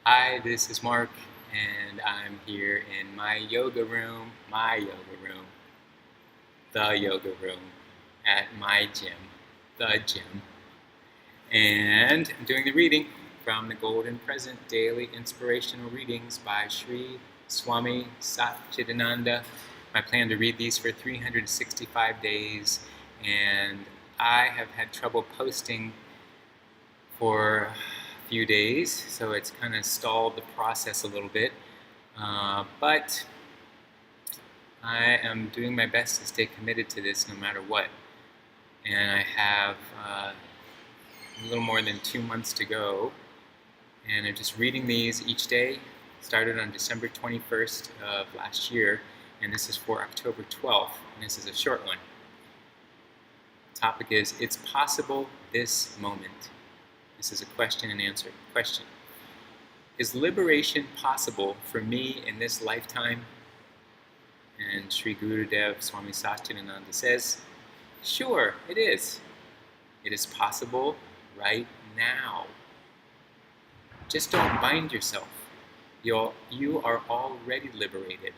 Hi, this is Mark, and I'm here in my yoga room, the yoga room at my gym, the gym. And I'm doing the reading from the Golden Present Daily Inspirational Readings by Sri Swami Satchidananda. I plan to read these for 365 days, and I have had trouble posting for a few days, so it's kind of stalled the process a little bit. But I am doing my best to stay committed to this no matter what. And I have a little more than 2 months to go. And I'm just reading these each day. Started on December 21st of last year, and this is for October 12th, and this is a short one. The topic is, it's possible this moment. This is a question and answer. Question: is liberation possible for me in this lifetime? And Sri Gurudev Swami Satchidananda says, sure, it is. It is possible right now. Just don't bind yourself. You are already liberated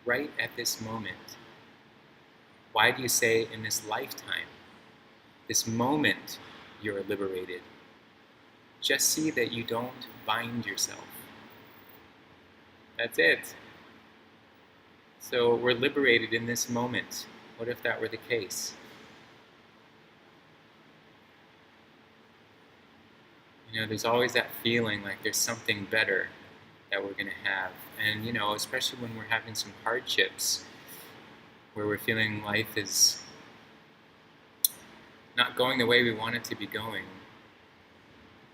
right at this moment. Why do you say in this lifetime? This moment you're liberated. Just see that you don't bind yourself. That's it. So we're liberated in this moment. What if that were the case? There's always that feeling like there's something better that we're going to have. And, especially when we're having some hardships, where we're feeling life is not going the way we want it to be going.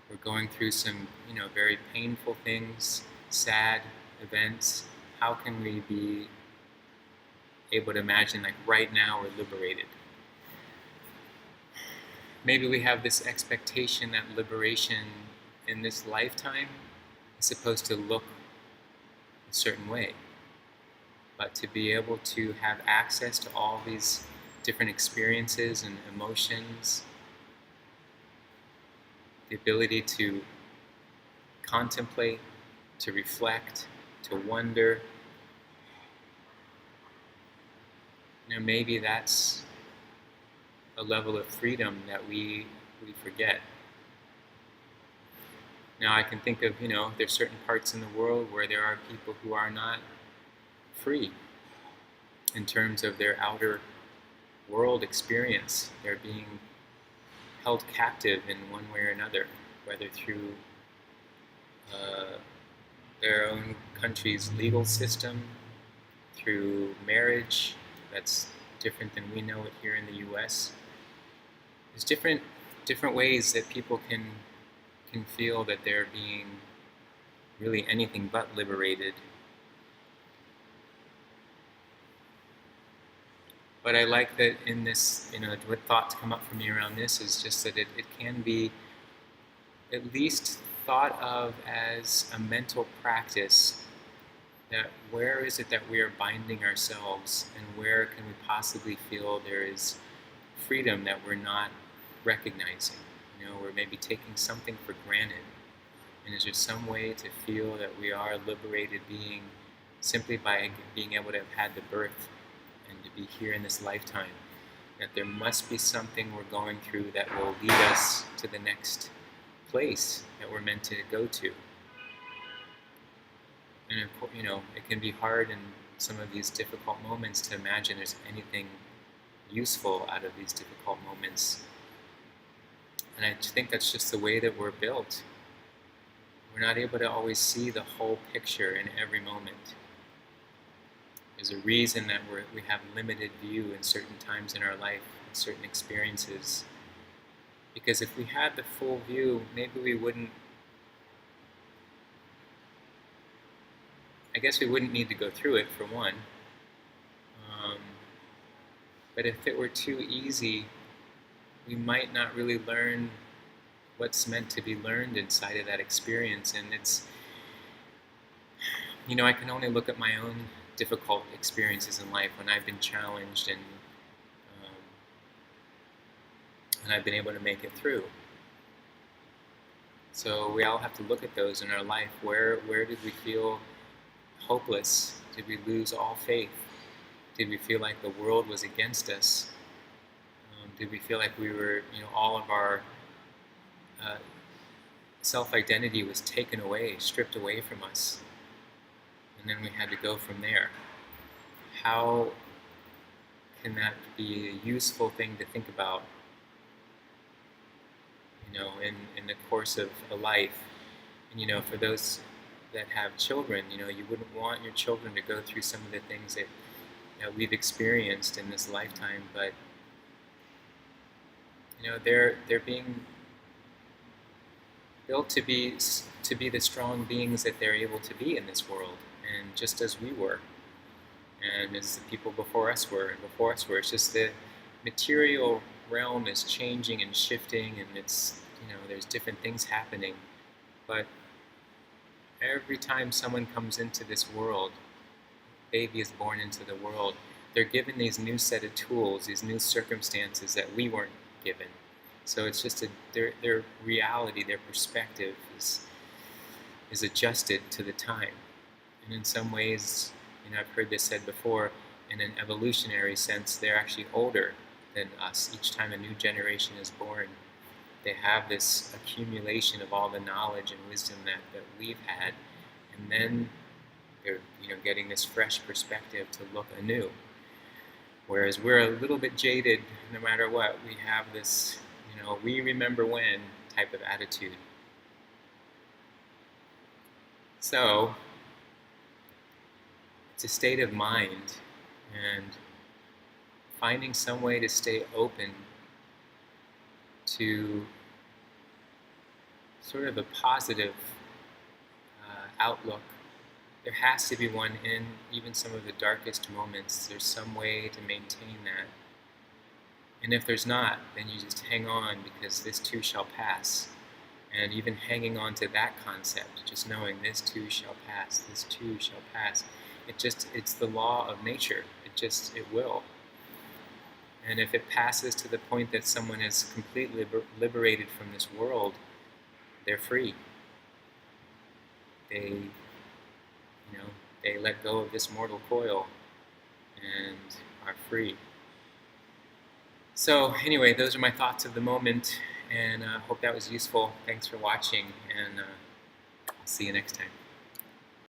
We're going through some, very painful things, sad events. How can we be able to imagine, like, right now we're liberated? Maybe we have this expectation that liberation in this lifetime is supposed to look a certain way. But to be able to have access to all these different experiences and emotions, the ability to contemplate, to reflect, to wonder, maybe that's a level of freedom that we forget. Now I can think of, there's certain parts in the world where there are people who are not free in terms of their outer world experience. They're being held captive in one way or another, whether through their own country's legal system, through marriage that's different than we know it here in the U.S. There's different ways that people can feel that they're being really anything but liberated. But I like that in this, what thoughts come up for me around this is just that it can be at least thought of as a mental practice, that where is it that we are binding ourselves, and where can we possibly feel there is freedom that we're not recognizing? We're maybe taking something for granted. And is there some way to feel that we are a liberated being simply by being able to have had the birth and to be here in this lifetime? That there must be something we're going through that will lead us to the next place that we're meant to go to. And it can be hard in some of these difficult moments to imagine there's anything useful out of these difficult moments. And I think that's just the way that we're built. We're not able to always see the whole picture in every moment. There's a reason that we have limited view in certain times in our life, in certain experiences. Because if we had the full view, maybe we wouldn't need to go through it, for one. But if it were too easy, we might not really learn what's meant to be learned inside of that experience. And it's, I can only look at my own difficult experiences in life when I've been challenged and I've been able to make it through. So we all have to look at those in our life. Where did we feel hopeless? Did we lose all faith? Did we feel like the world was against us? Did we feel like we were, all of our uh, self-identity was taken away, stripped away from us, and then we had to go from there? How can that be a useful thing to think about, in the course of a life? And for those that have children, you wouldn't want your children to go through some of the things that we've experienced in this lifetime, but they're being built to be the strong beings that they're able to be in this world, and just as we were, and as the people before us were, it's just the material realm is changing and shifting, and it's there's different things happening, but every time someone comes into this world, baby is born into the world, they're given these new set of tools, these new circumstances that we weren't given. So it's just their reality, their perspective is adjusted to the time. And in some ways, I've heard this said before, in an evolutionary sense, they're actually older than us. Each time a new generation is born, they have this accumulation of all the knowledge and wisdom that we've had, and then they're getting this fresh perspective to look anew. Whereas we're a little bit jaded, no matter what, we have this, we remember when type of attitude. So it's a state of mind, and finding some way to stay open to sort of a positive outlook. There has to be one in even some of the darkest moments. There's some way to maintain that. And if there's not, then you just hang on, because this too shall pass. And even hanging on to that concept, just knowing this too shall pass, this too shall pass. It's the law of nature. It will. And if it passes to the point that someone is completely liberated from this world, they're free. They let go of this mortal coil and are free. So anyway, those are my thoughts of the moment, and I hope that was useful. Thanks for watching, and I'll see you next time.